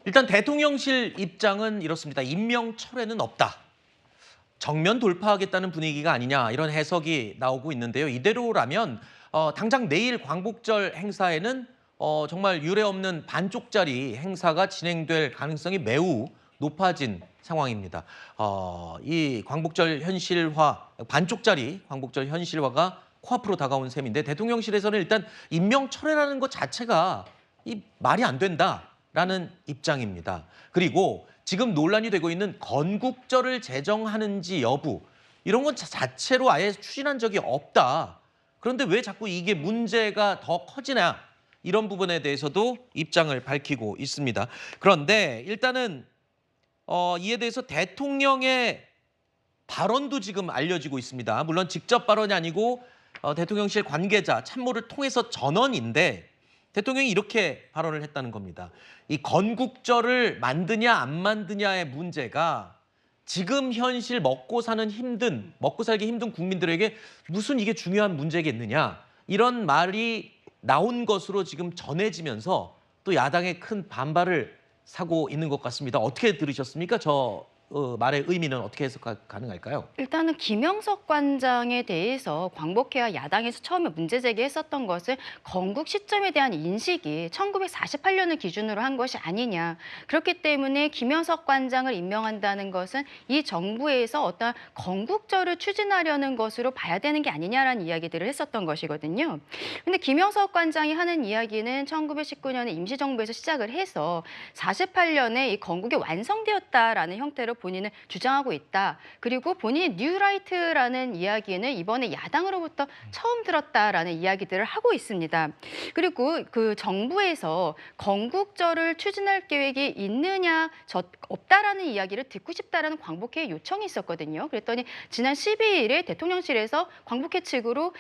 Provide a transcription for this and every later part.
일단 대통령실 입장은 이렇습니다. 임명 철회는 없다. 정면 돌파하겠다는 분위기가 아니냐 이런 해석이 나오고 있는데요. 이대로라면 당장 내일 광복절 행사에는 정말 유례없는 반쪽짜리 행사가 진행될 가능성이 매우 높아진 상황입니다. 이 광복절 현실화, 반쪽짜리 광복절 현실화가 코앞으로 다가온 셈인데 대통령실에서는 일단 임명 철회라는 것 자체가 말이 안 된다라는 입장입니다. 그리고 지금 논란이 되고 있는 건국절을 제정하는지 여부 이런 건 자체로 아예 추진한 적이 없다. 그런데 왜 자꾸 이게 문제가 더 커지냐 이런 부분에 대해서도 입장을 밝히고 있습니다. 그런데 일단은 이에 대해서 대통령의 발언도 지금 알려지고 있습니다. 물론 직접 발언이 아니고 대통령실 관계자 참모를 통해서 전언인데 대통령이 이렇게 발언을 했다는 겁니다. 이 건국절을 만드냐 안 만드냐의 문제가 지금 현실 먹고 살기 힘든 국민들에게 무슨 이게 중요한 문제겠느냐 이런 말이 나온 것으로 지금 전해지면서 또 야당의 큰 반발을 사고 있는 것 같습니다. 어떻게 들으셨습니까? 저 말의 의미는 어떻게 해석 가능할까요? 일단은 김영석 관장에 대해서 광복회와 야당에서 처음에 문제 제기했었던 것은 건국 시점에 대한 인식이 1948년을 기준으로 한 것이 아니냐. 그렇기 때문에 김영석 관장을 임명한다는 것은 이 정부에서 어떤 건국절을 추진하려는 것으로 봐야 되는 게 아니냐라는 이야기들을 했었던 것이거든요. 근데 김영석 관장이 하는 이야기는 1919년에 임시정부에서 시작을 해서 48년에 이 건국이 완성되었다라는 형태로 본인은 주장하고 있다. 그리고 본인이 뉴라이트라는 이야기는 이번에 야당으로부터 처음 들었다라는 이야기들을 하고 있습니다. 그리고 그 정부에서 건국절을 추진할 계획이 있느냐 없다라는 이야기를 듣고 싶다라는 광복회 요청이 있었거든요. 그랬더니 지난 12일에 대통령실에서 광복회 측으로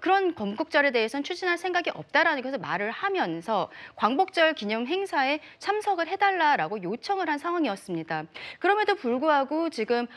그런 건국절에 대해서는 추진할 생각이 없다라는 것을 말을 하면서 광복절 기념 행사에 참석을 해달라라고 요청을 한 상황이었습니다. 그럼에도 불구하고 지금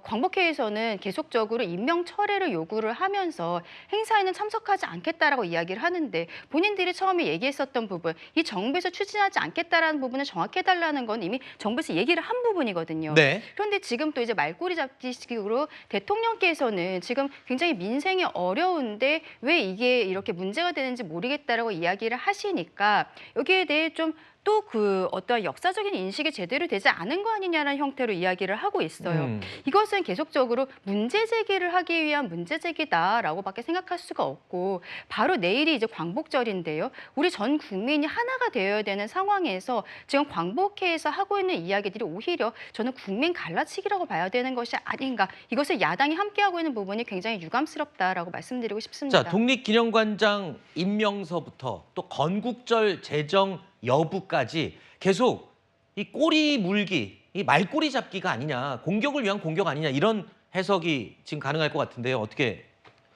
광복회에서는 계속적으로 임명 철회를 요구를 하면서 행사에는 참석하지 않겠다라고 이야기를 하는데 본인들이 처음에 얘기했었던 부분, 이 정부에서 추진하지 않겠다라는 부분을 정확히 해달라는 건 이미 정부에서 얘기를 한 부분이거든요. 네. 그런데 지금 또 이제 말꼬리 잡기식으로 대통령께서는 지금 굉장히 민생이 어려운데 왜 이게 이렇게 문제가 되는지 모르겠다라고 이야기를 하시니까 여기에 대해 좀 또 그 어떠한 역사적인 인식이 제대로 되지 않은 거 아니냐라는 형태로 이야기를 하고 있어요. 이것은 계속적으로 문제 제기를 하기 위한 문제 제기다라고밖에 생각할 수가 없고 바로 내일이 이제 광복절인데요. 우리 전 국민이 하나가 되어야 되는 상황에서 지금 광복회에서 하고 있는 이야기들이 오히려 저는 국민 갈라치기라고 봐야 되는 것이 아닌가. 이것을 야당이 함께하고 있는 부분이 굉장히 유감스럽다라고 말씀드리고 싶습니다. 자, 독립기념관장 임명서부터 또 건국절 제정 여부까지 계속 이 꼬리 물기, 이 말꼬리 잡기가 아니냐, 공격을 위한 공격 아니냐 이런 해석이 지금 가능할 것 같은데요. 어떻게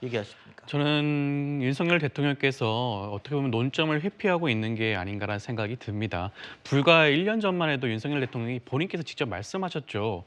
얘기하십니까? 저는 윤석열 대통령께서 어떻게 보면 논점을 회피하고 있는 게 아닌가라는 생각이 듭니다. 불과 1년 전만 해도 윤석열 대통령이 본인께서 직접 말씀하셨죠.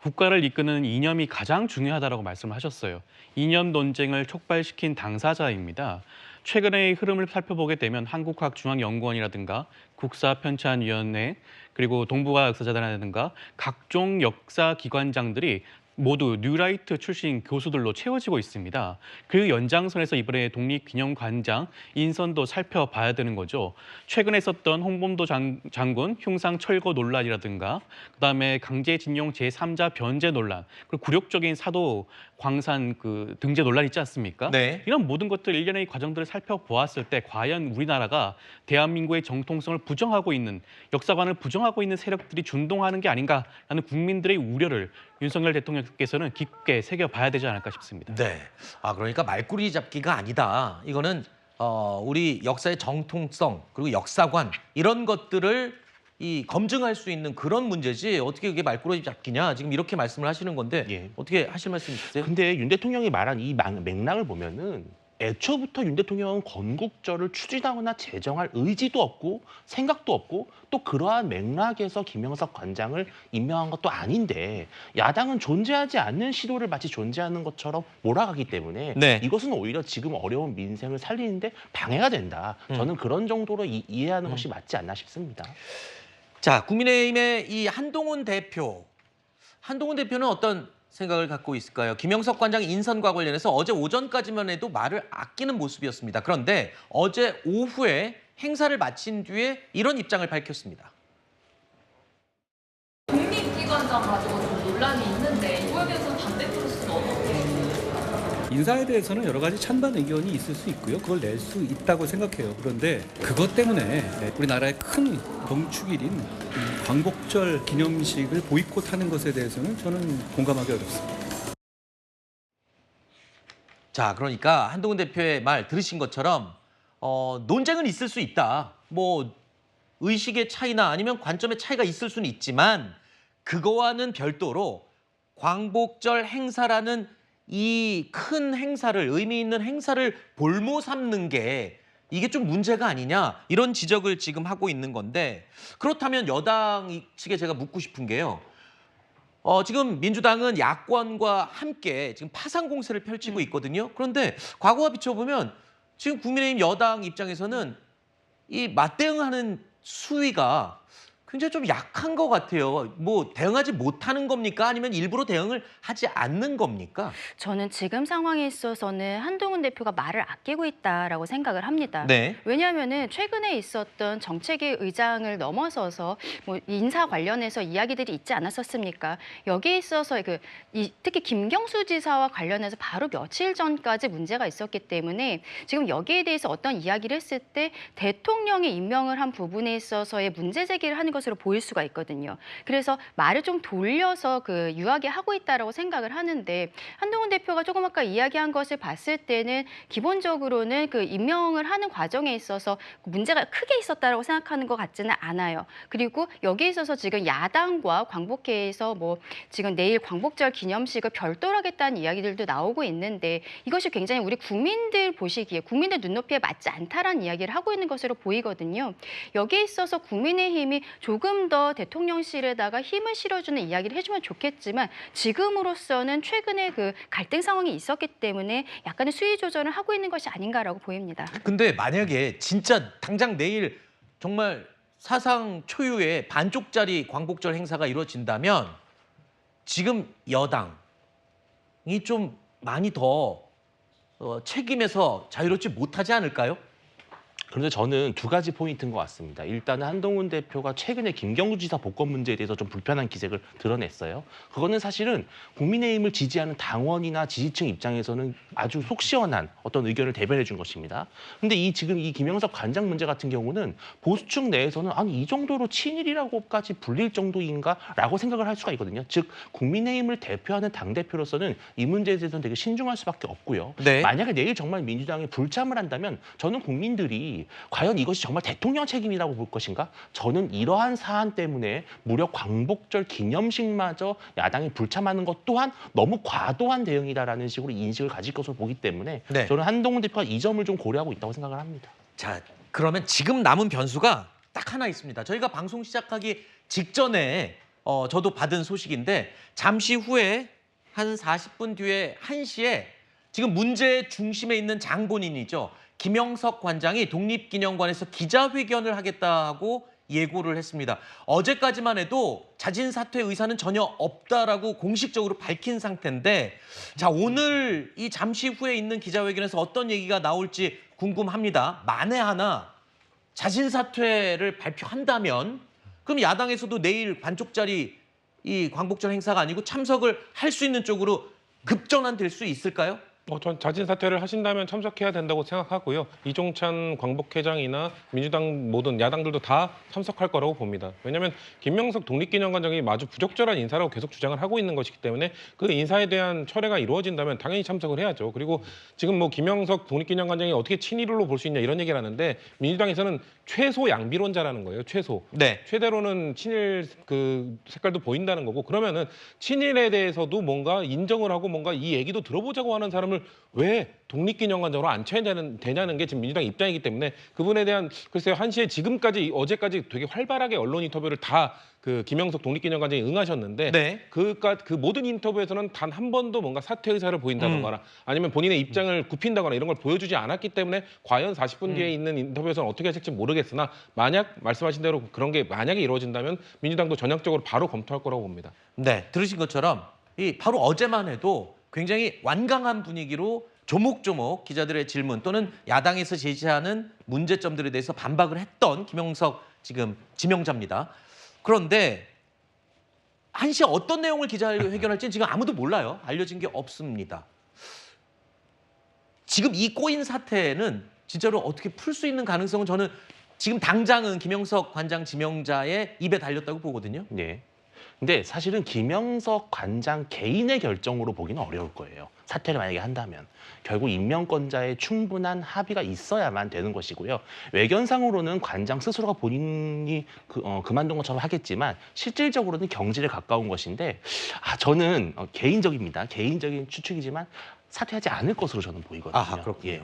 국가를 이끄는 이념이 가장 중요하다고 말씀을 하셨어요. 이념 논쟁을 촉발시킨 당사자입니다. 최근의 흐름을 살펴보게 되면 한국과학중앙연구원이라든가 국사편찬위원회 그리고 동북아 역사재단이라든가 각종 역사기관장들이 모두 뉴라이트 출신 교수들로 채워지고 있습니다. 그 연장선에서 이번에 독립기념관장 인선도 살펴봐야 되는 거죠. 최근에 있었던 홍범도 장군 흉상 철거 논란이라든가 그다음에 강제징용 제3자 변제 논란 그리고 굴욕적인 사도 광산 그 등재 논란 있지 않습니까? 네. 이런 모든 것들 일련의 과정들을 살펴보았을 때 과연 우리나라가 대한민국의 정통성을 부정하고 있는 역사관을 부정하고 있는 세력들이 준동하는 게 아닌가라는 국민들의 우려를 윤석열 대통령께서는 깊게 새겨봐야 되지 않을까 싶습니다. 네. 그러니까 말꼬리 잡기가 아니다. 이거는 우리 역사의 정통성 그리고 역사관 이런 것들을 검증할 수 있는 그런 문제지 어떻게 그게 말꼬리 잡기냐 지금 이렇게 말씀을 하시는 건데 예. 어떻게 하실 말씀 있으세요? 근데 윤 대통령이 말한 이 맥락을 보면은 애초부터 윤 대통령은 건국절을 추진하거나 제정할 의지도 없고 생각도 없고 또 그러한 맥락에서 김영석 관장을 임명한 것도 아닌데 야당은 존재하지 않는 시도를 마치 존재하는 것처럼 몰아가기 때문에 네. 이것은 오히려 지금 어려운 민생을 살리는데 방해가 된다. 저는 그런 정도로 이해하는 것이 맞지 않나 싶습니다. 자, 국민의힘의 이 한동훈 대표는 어떤 생각을 갖고 있을까요? 김영석 관장 인선과 관련해서 어제 오전까지만 해도 말을 아끼는 모습이었습니다. 그런데 어제 오후에 행사를 마친 뒤에 이런 입장을 밝혔습니다. 독립기관장 가지고 좀 논란이 있는데 이거에 대해서 당대표로서는 어떻게? 인사에 대해서는 여러 가지 찬반 의견이 있을 수 있고요. 그걸 낼 수 있다고 생각해요. 그런데 그것 때문에 우리나라의 큰 농축일인 광복절 기념식을 보이콧하는 것에 대해서는 저는 공감하기 어렵습니다. 자, 그러니까 한동훈 대표의 말 들으신 것처럼 논쟁은 있을 수 있다. 뭐 의식의 차이나 아니면 관점의 차이가 있을 수는 있지만 그거와는 별도로 광복절 행사라는 이 큰 행사를, 의미 있는 행사를 볼모 삼는 게 이게 좀 문제가 아니냐, 이런 지적을 지금 하고 있는 건데, 그렇다면 여당 측에 제가 묻고 싶은 게요. 지금 민주당은 야권과 함께 지금 파상 공세를 펼치고 있거든요. 그런데 과거와 비춰보면 지금 국민의힘 여당 입장에서는 이 맞대응하는 수위가 굉장히 좀 약한 것 같아요. 뭐 대응하지 못하는 겁니까? 아니면 일부러 대응을 하지 않는 겁니까? 저는 지금 상황에 있어서는 한동훈 대표가 말을 아끼고 있다라고 생각을 합니다. 네. 왜냐하면은 최근에 있었던 정책의 의장을 넘어서서 뭐 인사 관련해서 이야기들이 있지 않았었습니까? 여기에 있어서 특히 김경수 지사와 관련해서 바로 며칠 전까지 문제가 있었기 때문에 지금 여기에 대해서 어떤 이야기를 했을 때 대통령이 임명을 한 부분에 있어서의 문제 제기를 하는 것으로 보일 수가 있거든요. 그래서 말을 좀 돌려서 유하게 하고 있다라고 생각을 하는데, 한동훈 대표가 조금 아까 이야기한 것을 봤을 때는 기본적으로는 임명을 하는 과정에 있어서 문제가 크게 있었다라고 생각하는 것 같지는 않아요. 그리고 여기에 있어서 지금 야당과 광복회에서 뭐 지금 내일 광복절 기념식을 별도로 하겠다는 이야기들도 나오고 있는데, 이것이 굉장히 우리 국민들 보시기에 국민들 눈높이에 맞지 않다라는 이야기를 하고 있는 것으로 보이거든요. 여기에 있어서 국민의힘이 조금 더 대통령실에다가 힘을 실어주는 이야기를 해주면 좋겠지만, 지금으로서는 최근에 갈등 상황이 있었기 때문에 약간의 수위 조절을 하고 있는 것이 아닌가라고 보입니다. 근데 만약에 진짜 당장 내일 정말 사상 초유의 반쪽짜리 광복절 행사가 이루어진다면 지금 여당이 좀 많이 더 책임에서 자유롭지 못하지 않을까요? 그런데 저는 두 가지 포인트인 것 같습니다. 일단은 한동훈 대표가 최근에 김경수 지사 복권 문제에 대해서 좀 불편한 기색을 드러냈어요. 그거는 사실은 국민의힘을 지지하는 당원이나 지지층 입장에서는 아주 속 시원한 어떤 의견을 대변해 준 것입니다. 근데 지금 이 김영석 관장 문제 같은 경우는 보수층 내에서는 아니 이 정도로 친일이라고까지 불릴 정도인가라고 생각을 할 수가 있거든요. 즉 국민의힘을 대표하는 당대표로서는 이 문제에 대해서는 되게 신중할 수밖에 없고요. 네. 만약에 내일 정말 민주당이 불참을 한다면 저는 국민들이 과연 이것이 정말 대통령 책임이라고 볼 것인가? 저는 이러한 사안 때문에 무려 광복절 기념식마저 야당이 불참하는 것 또한 너무 과도한 대응이다라는 식으로 인식을 가질 것으로 보기 때문에 네. 저는 한동훈 대표가 이 점을 좀 고려하고 있다고 생각을 합니다. 자, 그러면 지금 남은 변수가 딱 하나 있습니다. 저희가 방송 시작하기 직전에 저도 받은 소식인데, 잠시 후에 한 40분 뒤에 1시에 지금 문제의 중심에 있는 장본인이죠. 김영석 관장이 독립기념관에서 기자회견을 하겠다고 예고를 했습니다. 어제까지만 해도 자진 사퇴 의사는 전혀 없다라고 공식적으로 밝힌 상태인데, 자, 오늘 이 잠시 후에 있는 기자회견에서 어떤 얘기가 나올지 궁금합니다. 만에 하나 자진 사퇴를 발표한다면 그럼 야당에서도 내일 반쪽짜리 이 광복절 행사가 아니고 참석을 할 수 있는 쪽으로 급전환될 수 있을까요? 전 자진 사퇴를 하신다면 참석해야 된다고 생각하고요. 이종찬 광복회장이나 민주당 모든 야당들도 다 참석할 거라고 봅니다. 왜냐하면 김명석 독립기념관장이 아주 부적절한 인사라고 계속 주장을 하고 있는 것이기 때문에 그 인사에 대한 철회가 이루어진다면 당연히 참석을 해야죠. 그리고 지금 뭐 김명석 독립기념관장이 어떻게 친일로 볼 수 있냐 이런 얘기를 하는데, 민주당에서는 최소 양비론자라는 거예요. 최소. 네. 최대로는 친일 색깔도 보인다는 거고, 그러면은 친일에 대해서도 뭔가 인정을 하고 뭔가 이 얘기도 들어보자고 하는 사람을 관점을 왜 독립기념관장으로 안 쳐야 되냐는 게 지금 민주당 입장이기 때문에 그분에 대한 글쎄요 1시에 지금까지 어제까지 되게 활발하게 언론 인터뷰를 다 그 김영석 독립기념관장이 응하셨는데 네. 그 모든 인터뷰에서는 단 한 번도 뭔가 사퇴 의사를 보인다거나 아니면 본인의 입장을 굽힌다거나 이런 걸 보여주지 않았기 때문에 과연 40분 뒤에 있는 인터뷰에서는 어떻게 하실지 모르겠으나 만약 말씀하신 대로 그런 게 만약에 이루어진다면 민주당도 전향적으로 바로 검토할 거라고 봅니다. 네, 들으신 것처럼 이 바로 어제만 해도 굉장히 완강한 분위기로 조목조목 기자들의 질문 또는 야당에서 제시하는 문제점들에 대해서 반박을 했던 김영석 지금 지명자입니다. 그런데 1시에 어떤 내용을 기자회견할지는 지금 아무도 몰라요. 알려진 게 없습니다. 지금 이 꼬인 사태는 진짜로 어떻게 풀 수 있는 가능성은 저는 지금 당장은 김영석 관장 지명자의 입에 달렸다고 보거든요. 네. 근데 사실은 김영석 관장 개인의 결정으로 보기는 어려울 거예요. 사퇴를 만약에 한다면. 결국 임명권자의 충분한 합의가 있어야만 되는 것이고요. 외견상으로는 관장 스스로가 본인이 그만둔 것처럼 하겠지만 실질적으로는 경질에 가까운 것인데 저는 개인적입니다. 개인적인 추측이지만 사퇴하지 않을 것으로 저는 보이거든요. 아하, 그렇군요. 예.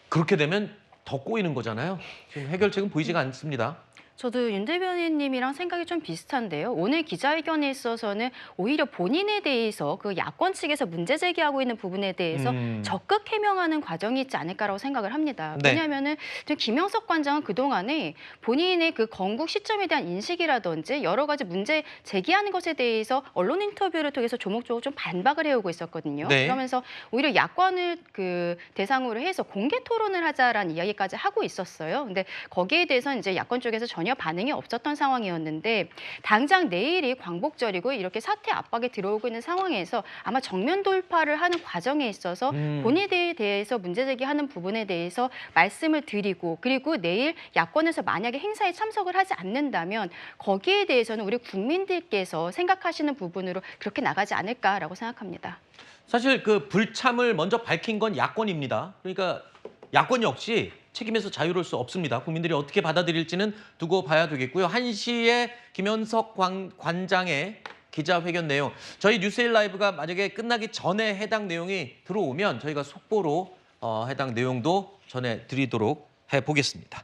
그렇게 되면 더 꼬이는 거잖아요. 지금 해결책은 보이지가 않습니다. 저도 윤 대변인님이랑 생각이 좀 비슷한데요. 오늘 기자회견에 있어서는 오히려 본인에 대해서 그 야권 측에서 문제 제기하고 있는 부분에 대해서 적극 해명하는 과정이 있지 않을까라고 생각을 합니다. 네. 왜냐하면은 김영석 관장은 그동안에 본인의 그 건국 시점에 대한 인식이라든지 여러 가지 문제 제기하는 것에 대해서 언론 인터뷰를 통해서 조목조목 좀 반박을 해오고 있었거든요. 네. 그러면서 오히려 야권을 그 대상으로 해서 공개 토론을 하자라는 이야기까지 하고 있었어요. 근데 거기에 대해서 이제 야권 쪽에서 전혀 반응이 없었던 상황이었는데 당장 내일이 광복절이고 이렇게 사퇴 압박이 들어오고 있는 상황에서 아마 정면 돌파를 하는 과정에 있어서 본인에 대해서 문제 제기하는 부분에 대해서 말씀을 드리고 그리고 내일 야권에서 만약에 행사에 참석을 하지 않는다면 거기에 대해서는 우리 국민들께서 생각하시는 부분으로 그렇게 나가지 않을까라고 생각합니다. 사실 그 불참을 먼저 밝힌 건 야권입니다. 그러니까 야권 역시 책임에서 자유로울 수 없습니다. 국민들이 어떻게 받아들일지는 두고 봐야 되겠고요. 1시에 김현석 관장의 기자회견 내용, 저희 뉴스일 라이브가 만약에 끝나기 전에 해당 내용이 들어오면 저희가 속보로 해당 내용도 전해드리도록 해보겠습니다.